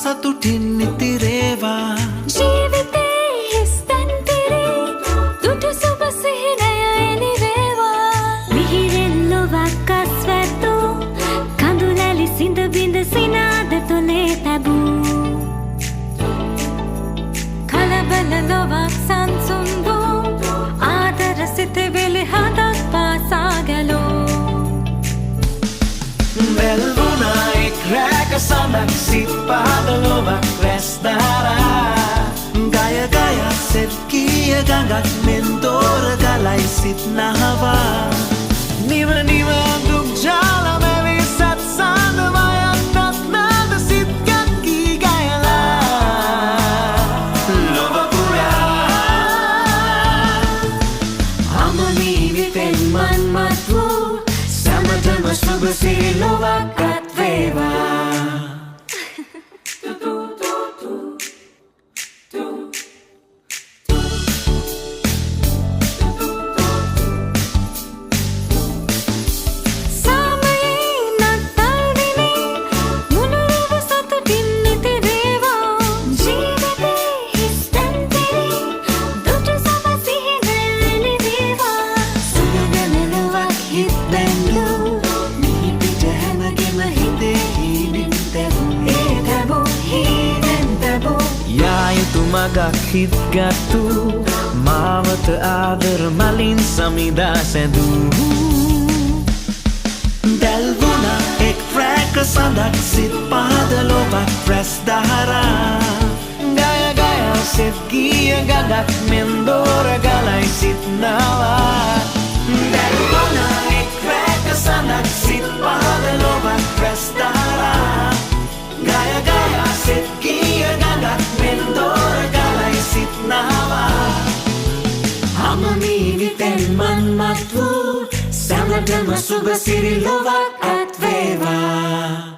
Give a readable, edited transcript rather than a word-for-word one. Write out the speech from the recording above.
සතුටින් නිතිරේවා ජීවිතේ හිස්තැන් පිරී දුටු සුබ සිහිනය එළිවේවා මිහිරෙන් ලොවක් අස්වැද්දෝ කඳුලැලි සිඳ බිඳ සිනාද තොලේ තැබූ කලබල ලොවක් සංසුන් වූ ආදර සිතවිලි හදක් පාසා ගැලූ වැල්වුණා එක් රැක සඳක් සිත් පහද ලොවක් රැස් දහරා ගය ගයා සෙත් කිය ගඟක් මෙන් දෝර ගලයි සිත් නහවා නිව නිව දුක් ජාල මැවි සත් සඳ වයන්නත් නැද සිත් කැක්කී ගයලා ලොව පුරා අමනීවිතෙන් මන්මත් වූ සැමටම සුබ සිරි ලොවක් අත් වේවා මගක් හිත්ගත්තු මාවත ආදර මලින් සමිදා සැදූ දැල්වුණා එක් රැක සඳක් සිත් පාද ලොවක් රැස් දහරා ගය ගයා සෙත් ගිය ගඟක් මෙන් දෝර ගලයි සිත් නවා දැල්වුණා එක් රැක සඳක් සිත් පාද ලොවක් රැස් දහරා ගය ගයා සෙත් ගිය ගඟක් මෙන් දෝර ගලයි සිත් නවා අමනීවිතෙන් මන්මත් වූ සැමටම සුබ සිරි ලොවක් අත් වේවා